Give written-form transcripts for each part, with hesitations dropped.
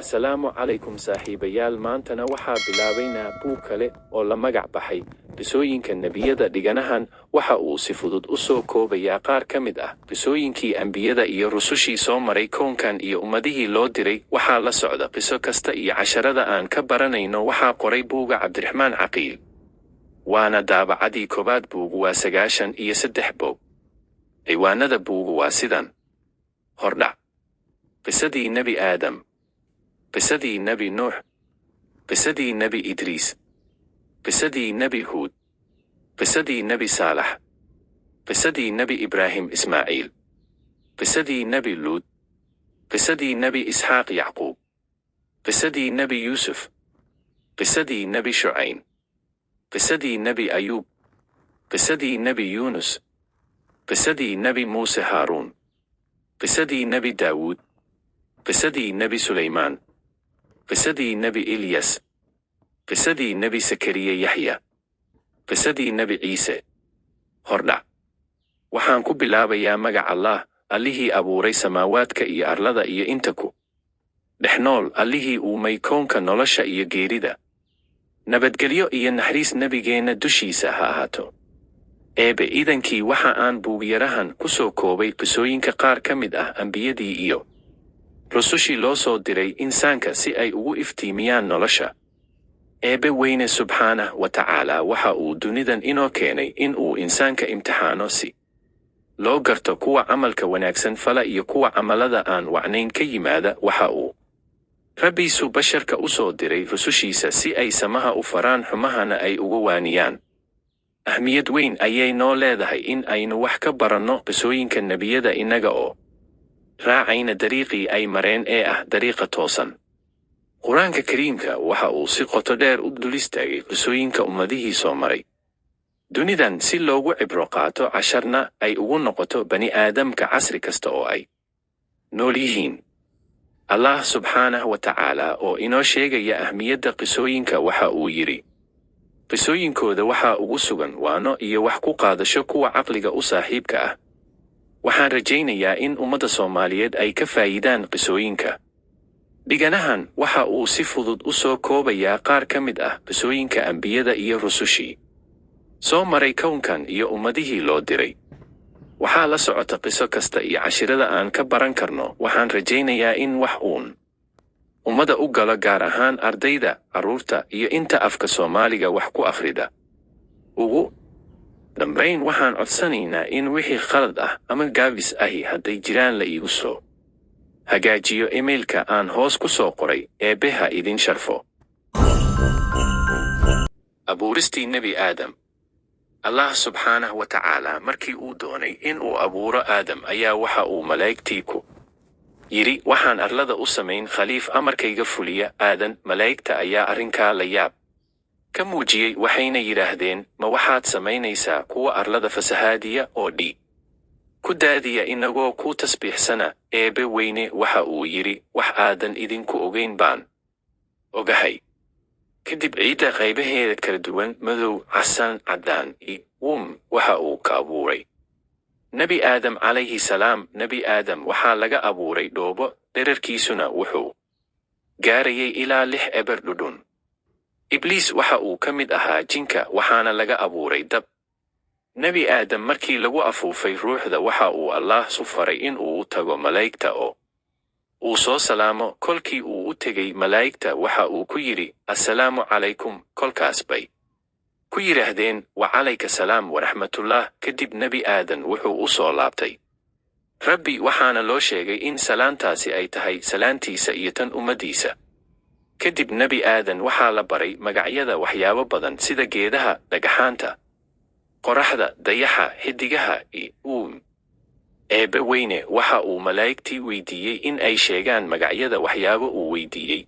Assalaamu calaykum saaxiibayaal, maantana waxaa bilaabaynaa buug kale oo la magac baxay qisooyinka nebiyada. Dhiganahan waxa uu si fudud u soo koobayaa qaar ka mid ah qisooyinkii ambiyada iyo rusushii soo maray koonkan iyo ummadihii loo diray. Waxaa la socda qiso kasta iyo casharada aan ka baranayno. Waxaa qoray buugga Cabdiraxmaan Caqiil, waana daabacadii koobaad. buugu waa 93 boog. ciwaanada buugu waa sidan: hordhac, qisadii nebi aadam, qisadii nebi nuux, qisadii nebi idriis, qisadii nebi huud, qisadii nebi saalax, qisadii nebi ibraahim ismaaciil, qisadii nebi luud, qisadii nebi isxaaq yacquub, qisadii nebi yuusuf, qisadii nebi shucayn, qisadii nebi ayuub, qisadii nebi yuunus, qisadii nebi muuse haaruun, qisadii nebi daawuud, qisadii nebi suleymaan, qisadii nebi ilyas, qisadii nebi sakariye yaxya, qisadii nebi ciise. hordhac, waxaan ku bilaabayaa magac allah, allihii abuuray samaawaadka iyo arlada iyo inta ku dhex nool, allihii uumay koonka nolosha iyo geerida. Nabadgelyo iyo naxariis nebigeenna dushiisa ha ahaato. Eebe idankii waxa aan buugyarahan ku soo koobay qisooyinka qaar ka mid ah ambiyadii iyo rusushii loo soo diray insaanka si ay ugu iftiimiyaan nolosha. Eebe weyne subxaanah wa tacaala waxa uu dunidan inoo keenay in uu insaanka imtixaano si loo garto kuwa camalka wanaagsan fala iyo kuwa camalada aan wacnayn ka yimaada. waxa uu rabbiisu basharka u soo diray rusushiisa si ay samaha u faraan, xumahana ay uga waaniyaan. ahmiyad weyn ayay noo leedahay in aynu wax ka baranno qisooyinka nebiyada innaga oo raacayna dariiqii ay mareen ee ah dariiqa toosan. qur-aanka kariimka waxa uu si qoto dheer u dul istaagay qisooyinka ummadihii soo maray dunidan si loogu cibro qaato, casharna ay ugu noqoto bani aadamka casri kasta oo ay nool yihiin. allah subxaanah wa tacaala oo inoo sheegaya ahmiyadda qisooyinka waxa uu yidhi, qisooyinkooda waxaa ugu sugan waano iyo wax ku qaadasho kuwa caqliga u saaxiibka ah. waxaan rajaynayaa in ummadda Soomaaliyeed ay ka faa'iidaan qisooyinka. dhiganahan waxa uu si fudud u soo koobayaa qaar ka mid ah qisooyinka ambiyada iyo rusushii soo maray kownkan iyo ummadihii loo diray. waxaa la socota qiso kasta iyo cashirada aan ka baran karno. waxaan rajaynayaa in wax uun ummadda u galo, gaar ahaan ardayda, carruurta iyo inta afka Soomaaliga wax ku akhrida. ugu dambayn, waxaan codsanaynaa in wixii khalad ah ama gaabis ahi hadday jiraan la iigu soo hagaajiyo emailka aan hoos ku soo qoray. Eebbe ha idin sharfo. abuuristii nebi aadam. allah subxaanah wa tacaala markii uu doonay in uu abuuro aadam ayaa waxa uu malaa'igtii ku yidhi, waxaan arlada u samayn khaliif amarkayga fuliya. aadan malaa'igta ayaa arrinkaa la yaab ka muujiyey, waxayna yidhaahdeen, ma waxaad samaynaysaa kuwa arlada fasahaadiya oo dhiig ku daadiya inagoo ku tasbiixsana? Eebe weyne waxa uu yidhi, wax aadan idinku ogayn baan ogahay. kadib ciidda qaybaheeda kala duwan, madow, casaan, caddaan iyo waxa uu ka abuuray nebi aadam calayhi salaam. nebi aadam waxaa laga abuuray dhoobo, dherarkiisuna wuxuu gaarayay ilaa 6 eber dhudhun. ibliis waxa uu ka mid ahaa jinka, waxaana laga abuuray dab. nebi aadam markii lagu afuufay ruuxda waxa uu allah su faray in uu u tago malaa'igta oo uu soo salaamo. kolkii uu u tegay malaa'igta waxa uu ku yidhi, assalaamu calaykum. kolkaas bay ku yidhaahdeen, wa calayka salaam waraxmatullah. kadib nebi aadan wuxuu u soo laabtay rabbi, waxaana loo sheegay in salaantaasi ay tahay salaantiisa iyo tan ummaddiisa. kadib nebi aadan waxaa la baray magacyada waxyaabo badan sida geedaha, dhagaxaanta, qoraxda, dayaxa, xiddigaha iyo eebbe weyne waxa uu malaa'igtii weydiiyey in ay sheegaan magacyada waxyaabo uu weydiiyey.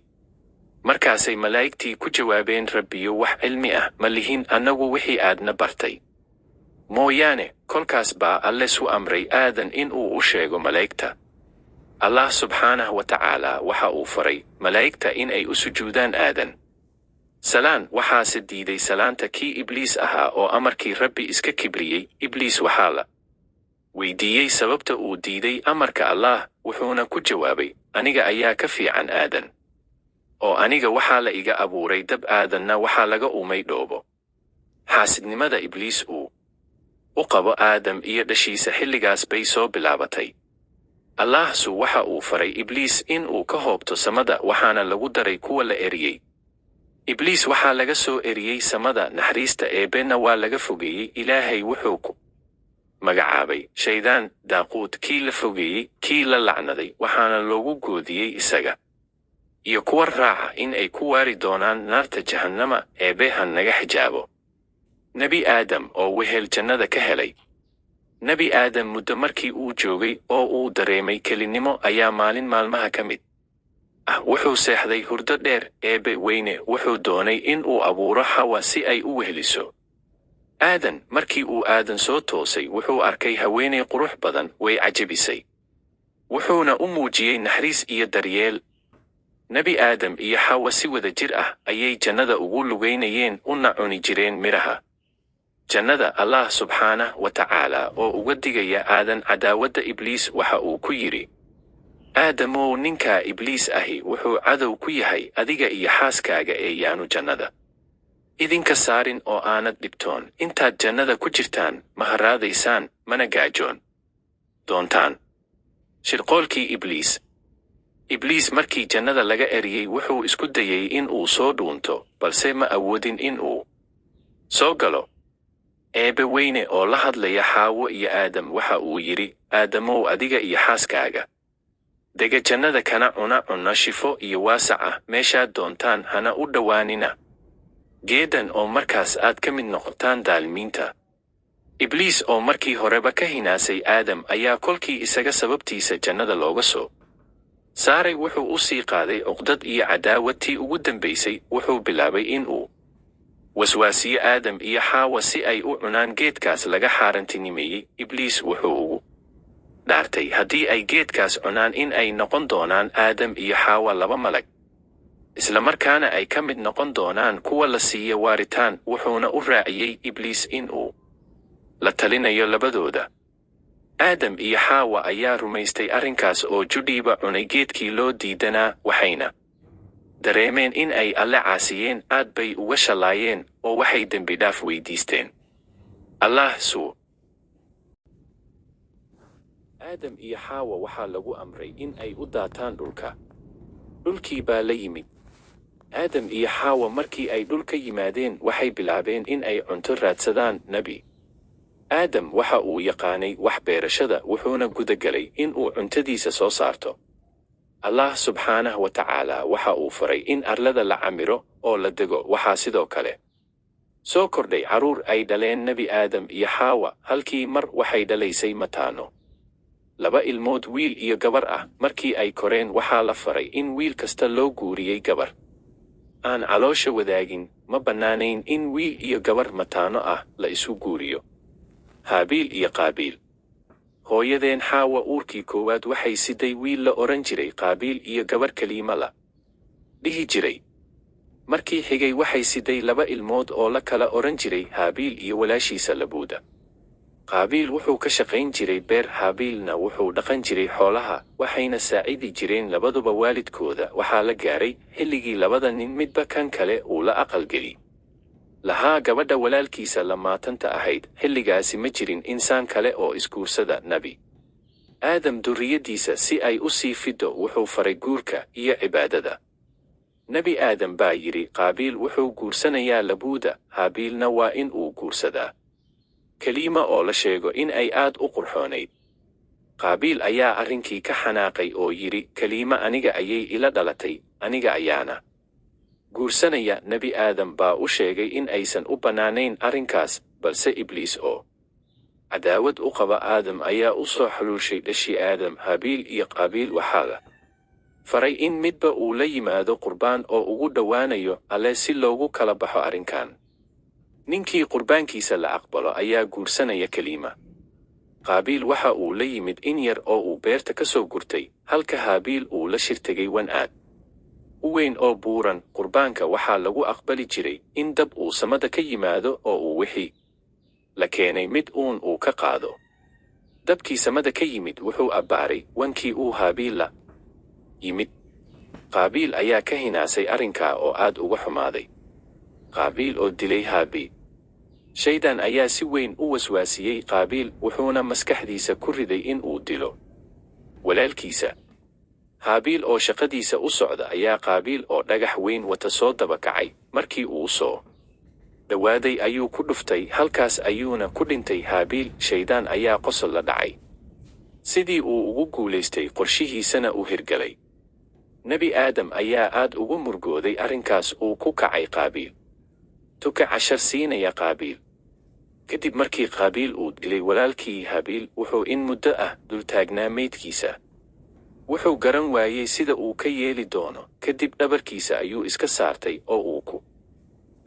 markaasay malaa'igtii ku jawaabeen, rabbiyo, wax cilmi ah ma lihin annagu wixii aadna bartay mooyaane. kolkaas baa alle su amray aadan in uu u sheego malaa'igta. allah subxaanah wa tacaala waxa uu faray malaa'igta in ay u sujuudaan aadan. salaan waxaase diiday salaanta kii ibliis ahaa oo amarkii rabbi iska kibriyey. ibliis waxaa la weydiiyey sababta uu diiday amarka allah, wuxuuna ku jawaabay, aniga ayaa ka fiican aadan. oo aniga waxaa la iga abuuray dab, aadanna waxaa laga uumay dhoobo. Xaasidnimada Ibliis uu u qabo Aadam iyo dhashiisa xilligaas bay soo bilaabatay. Allahsu waxa uu faray Ibliis in uu ka hoobto samada, waxaana lagu daray kuwa la eriyey. Ibliis waxaa laga soo eriyey samada, naxariista Eebbena waa laga fogeeyey. Ilaahay wuxuu ku magacaabay shaydaan Daaquud, kii la fogeeyey, kii la lacnaday, waxaana loogu goodiyey isaga iyo kuwa raaca in ay ku waari doonaan naarta jahannama. Eebbe ha naga xijaabo. Nebi Aadam oo wehel jannada ka helay. Nebi Aadam muddo markii uu joogay oo uu dareemay kelinimo ayaa maalin maalmaha ka mid wuxuu seexday hurdo dheer. Eebbe weyne wuxuu doonay in uu abuuro Xawa si ay u weheliso Aadan. Markii uu Aadan soo toosay wuxuu arkay haweeney qurux badan, way cajabisay, wuxuuna u muujiyey naxariis iyo daryeel. Nebi Aadam iyo Xawa si wada jir ayay jannada ugu lugaynayeen, una cuni jireen midhaha jannada. Allah subxaanahu wa tacaala oo uga digaya Aadan cadaawadda Ibliis waxa uu ku yidhi, Aadamow, ninkaa Ibliis ahi wuxuu cadow ku yahay adiga iyo xaaskaaga ee yaanu jannada idinka saarin oo aanad dhibtoon. Intaad jannada ku jirtaan ma haraadaysaan, mana gaajoon doontaan. Shirqoolkii Ibliis. Ibliis markii jannada laga eriyey wuxuu isku dayey in uu soo dhuunto, balse ma awoodin in uu soo galo. Eebbe weyne oo la hadlaya Xaawo iyo Aadam waxa uu yidhi, Aadamow, adiga iyo xaaskaaga dega jannada kana cuna cunno shifo iyo waasac meeshaad doontaan, hana u dhowaanina geedan oo markaas aad ka mid noqotaan daalimiinta. Ibliis oo markii horeba ka hinaasay Aadam ayaa kolkii isaga sababtiisa jannada looga soo saaray wuxuu u sii qaaday cuqdad iyo cadaawad. Tii ugu dambaysay wuxuu bilaabay in uu waswaasiyo Aadam iyo Xaawa si ay u cunaan geedkaas laga xaarantinimeeyey. Ibliis wuxuu ugu dhaartay haddii ay geedkaas cunaan in ay noqon doonaan Aadam iyo Xaawa laba malag, isla markaana ay ka mid noqon doonaan kuwa la siiyo waaritaan. Wuxuuna u raaciyey Ibliis in uu la talinayo labadooda. Aadam iyo Xaawa ayaa rumaystay arrinkaas oo judhiiba cunay geedkii loo diidanaa, waxayna dareemeen in ay Alle caasiyeen. aad bay uga shallaayeen oo waxay dembi dhaaf weydiisteen Allah suu. Aadam iyo Xaawa waxaa lagu amray in ay u daataan dhulka. Dhulkii baa la yimid. Aadam iyo Xaawa markii ay dhulka yimaadeen waxay bilaabeen in ay cunto raadsadaan. Nebi Aadam waxa uu yaqaanay wax beerashada, wuxuuna gudagalay in uu cuntadiisa soo saarto. Allah subxaanahu wa tacaala waxa uu faray in arlada la camiro oo la dego. Waxaa sidoo kale soo kordhay carruur ay dhaleen Nebi Aadam iyo Xaawa. Halkii mar waxay dhalaysay mataano, laba ilmood, wiil iyo gabar Markii ay koreen waxaa la faray in wiil kasta loo guuriyey gabar aan caloosha wadaagin. Ma bannaanayn in wiil iyo gabar mataano la isu guuriyo. Haabiil iyo Qaabiil. Hooyadeen Xaawa uurkii koowaad waxay siday wiil la oran jiray Qaabiil iyo gabar Kaliima la dhihi jiray. Markii xigay waxay siday laba ilmood oo la kala oran jiray Haabiil iyo walaashiisa Labuuda. Qaabiil wuxuu ka shaqayn jiray beer, Haabiilna wuxuu dhaqan jiray xoolaha, waxayna saacidi jireen labaduba waalidkooda. Waxaa la gaaray xilligii labada nin midba kan kale uu la aqalgeli lahaa gabadha walaalkiisa lamaatanta ahayd. Xilligaasi ma jirin insaan kale oo isguursada. Nebi Aadam durriyadiisa si ay u sii fido wuxuu faray guurka iyo cibaadada. Nebi Aadam baa yidhi, Qaabiil wuxuu guursanayaa Labuuda, Haabiilna waa in uu guursadaa Kaliima oo la sheego in ay aad u qurxoonayd. Qaabiil ayaa arrinkii ka xanaaqay oo yidhi, Kaliima aniga ayay ila dhalatay, aniga ayaana guursanaya. Nebi Aadam baa u sheegay in aysan u bannaanayn arrinkaas, balse Ibliis oo cadaawad u qaba Aadam ayaa u soo xuluushay dhashii Aadam. Haabiil iyo Qaabiil waxaa la faray in midba uu la yimaado qurbaan oo ugu dhowaanayo Alle si loogu kala baxo arrinkan. Ninkii qurbaankiisa la aqbalo ayaa guursanaya Kaliima. Qaabiil waxa uu la yimid in yar oo uu beerta ka soo gurtay, halka Haabiil uu la shirtegay wan aad u weyn oo buuran. Qurbaanka waxaa lagu aqbali jiray in dab uu samada ka yimaado oo uu wixii la keenay mid uu ka qaado. Dabkii samada ka yimid wuxuu abbaaray wankii uu Haabiil la yimid. qaabiil ayaa ka hinaasay arrinkaa oo aad uga xumaaday. qaabiil oo dilay haabiil. shaydaan ayaa si weyn u waswaasiyey qaabiil, wuxuuna maskaxdiisa ku riday in uu dilo walaalkiisa. haabiil oo shaqadiisa u socda ayaa qaabiil oo dhagax weyn wata soo daba kacay. markii uu soo dhowaaday ayuu ku dhuftay, halkaas ayuuna ku dhintay haabiil. shaydaan ayaa qosol la dhacay sidii uu ugu guulaystay qorshihiisana u hirgalay. nebi aadam ayaa aad ugu murgooday arrinkaas uu ku kacay qaabiil. tuka cashar siinaya qaabiil. kadib markii qaabiil uu dilay walaalkii haabiil, wuxuu in muddo ah dul taagnaa meydkiisa. wuxuu garan waayey sida uu ka yeeli doono. kadib dhabarkiisa ayuu iska saartay oo uu ku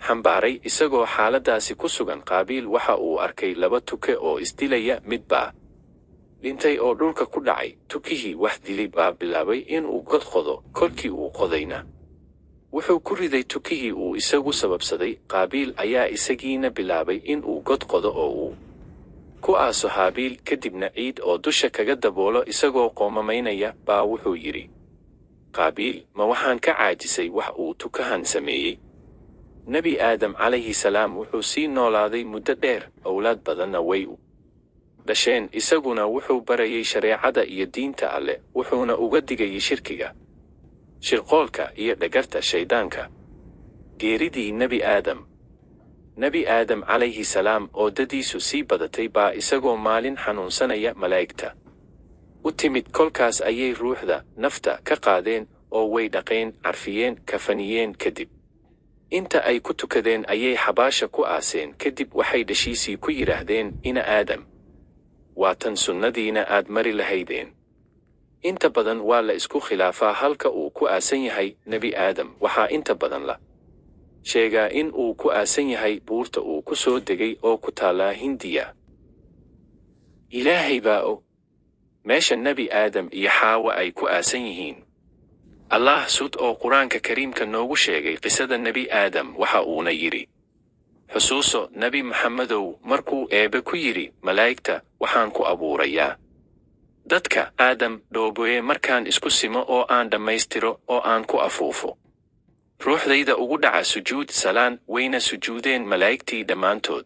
xambaaray. isagoo xaaladdaasi ku sugan, qaabiil waxa uu arkay laba tuke oo isdilaya. mid baa dhintay oo dhulka ku dhacay. tukihii wax dilay baa bilaabay inuu god qodo. kolkii uu qodayna wuxuu ku riday tukihii uu isagu sababsaday. qaabiil ayaa isagiina bilaabay inuu god qodo oo uu ku aaso haabiil. kadibna ciid oo dusha kaga daboolo. isagoo qoomamaynaya baa wuxuu yidhi, qaabiil, ma waxaan ka caajisay wax uu tukahan sameeyey? nebi aadam calayhi salaam wuxuu sii noolaaday muddo dheer, owlaad badanna way u dhasheen. isaguna wuxuu barayay shareecada iyo diinta Alle, wuxuuna uga digayay shirkiga, shirqoolka iyo dhagarta shaydaanka. geeridii nebi aadam. nebi aadam calayhi salaam oo dadiisu sii badatay baa isagoo maalin xanuunsanaya malaa'igta u timid. kolkaas ayay ruuxda nafta ka qaadeen oo way dhaqeen, carfiyeen, kafaniyeen. kadib inta ay ku tukadeen ayay xabaasha ku aaseen. kadib waxay dhashiisii ku yidhaahdeen, ina aadam, waa tan sunnadiina aad mari lahaydeen. inta badan waa la isku khilaafaa halka uu ku aasan yahay nebi aadam. waxaa inta badan la sheegaa in uu ku aasan yahay buurta uu ku soo degay oo ku taallaa Hindiya. ilaahay baa og meesha nebi aadam iyo xaawa ay ku aasan yihiin. allah sud oo qur-aanka kariimka noogu sheegay qisada nebi aadam waxa uuna yidhi, xusuuso nebi maxamedow markuu eebbe ku yidhi malaa'igta, waxaan ku abuurayaa dadka aadam dhooboye markaan isku simo oo aan dhammaystiro oo aan ku afuufo ruuxdayda ugu dhaca sujuud salaan. wayna sujuudeen malaa'igtii dhammaantood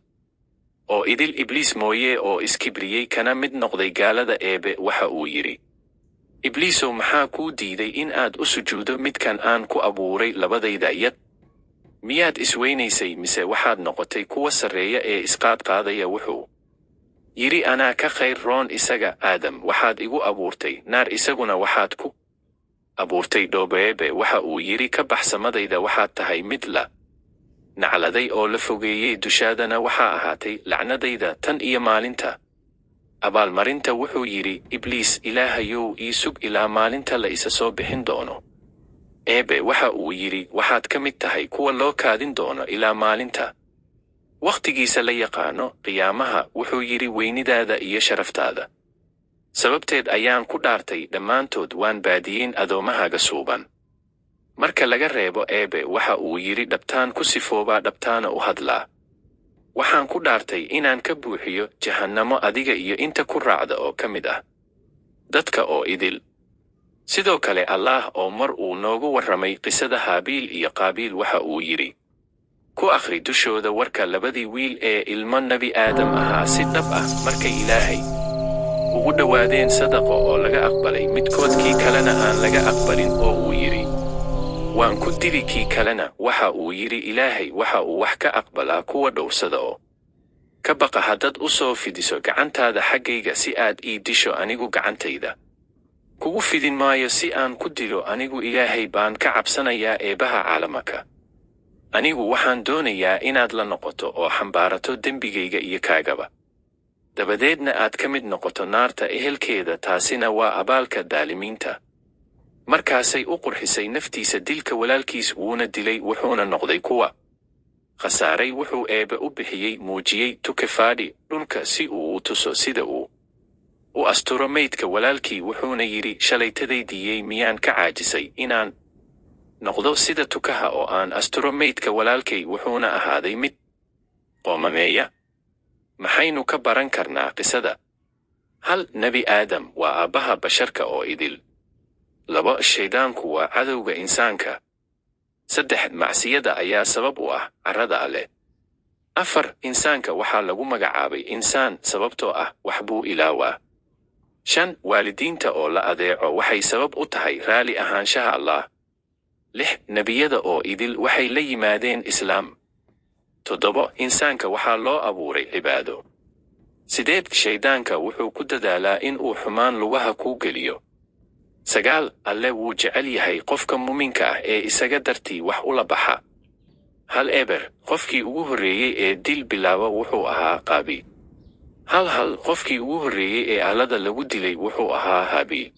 oo idil ibliis mooye oo iskibriyey kana mid noqday gaalada. eebbe waxa uu yidhi, ibliisow, maxaa kuu diiday in aad u sujuudo midkan aan ku abuuray labadayda yad? miyaad isweynaysay mise waxaad noqotay kuwa sarreeya ee isqaadqaadaya? wuxuu yidhi, anaa ka khayr roon isaga. aadam waxaad igu abuurtay naar, isaguna waxaad ku abuurtay dhoobo. eebbe waxa uu yidhi, ka baxsamadayda waxaad tahay mid la nacladay oo la fogeeyey, dushaadana waxaa ahaatay lacnadayda tan iyo maalinta abaalmarinta. wuxuu yidhi, ibliis, ilaahayow ii sug ilaa maalinta la isa soo bixin doono. eebbe waxa uu yidhi, waxaad ka mid tahay kuwa loo kaadin doono ilaa maalinta wakhtigiisa la yaqaano, qiyaamaha. wuxuu yidhi, weynidaada iyo sharaftaada sababteed ayaan ku dhaartay, dhammaantood waan baadiyeyn addoommahaaga suuban. marka laga reebo eebbe waxa uu yidhi, dhabtaan ku sifoobaa, dhabtaana u hadlaa. waxaan ku dhaartay inaan ka buuxiyo jahannamo adiga iyo inta ku raacda oo ka mid ah dadka oo idil. sidoo kale allaah oo mar uu noogu warramay qisada haabiil iyo qaabiil waxa uu yidhi, ku akhri dushooda warka labadii wiil ee ilmo nebi aadam ahaa si dhab ah markay ilaahay ugu dhowaadeen sadaqo oo laga aqbalay midkood kii kalena aan laga aqbalin, oo uu yidhi, waan ku dili kii kalena. waxa uu yidhi, ilaahay waxa uu wax ka aqbalaa kuwa dhowrsada oo ka baqa. haddaad u soo fidiso gacantaada xaggayga si aad ii disho, anigu gacantayda kugu fidin maayo si aan ku dilo. anigu ilaahay baan ka cabsanayaa, eebbaha caalamaka. anigu waxaan doonayaa inaad la noqoto oo xambaarato dembigayga iyo kaagaba, dabadeedna aad ka mid noqoto naarta ehelkeeda. taasina waa abaalka daalimiinta. markaasay u qurxisay naftiisa dilka walaalkiis, wuuna dilay, wuxuuna noqday kuwa khasaaray. wuxuu eebbe u bixiyey, muujiyey tuke faadhi dhulka si uu u tuso sida uu u asturo meydka walaalkii. wuxuuna yidhi, shalaytadaydiyey, miyaan ka caajisay inaan noqdo sida tukaha oo aan asturo meydka walaalkay? wuxuuna ahaaday mid qoomameeya. maxaynu ka baran karnaa qisada? hal, nebi aadam waa aabbaha basharka oo idil. 2 shaydaanku waa cadowga insaanka. 3 macsiyada ayaa sabab u ah carrada Alle. 4 insaanka waxaa lagu magacaabay insaan sababtoo ah wax buu ilaawaa. 5 waalidiinta oo la adeeco waxay sabab u tahay raali ahaanshaha Allah. 6 nebiyada oo idil waxay la yimaadeen islaam. 7 insaanka waxaa loo abuuray cibaado. 8 shaydaanka wuxuu ku dadaalaa in uu xumaan lugaha kuu geliyo. 9 Alle wuu jecel yahay qofka muuminka ah ee isaga dartii wax ula baxa. Hal eber qofkii ugu horreeyey ee dil bilaaba wuxuu ahaa Qaabiil. Hal qofkii ugu horreeyey ee aalada lagu dilay wuxuu ahaa Haabiil.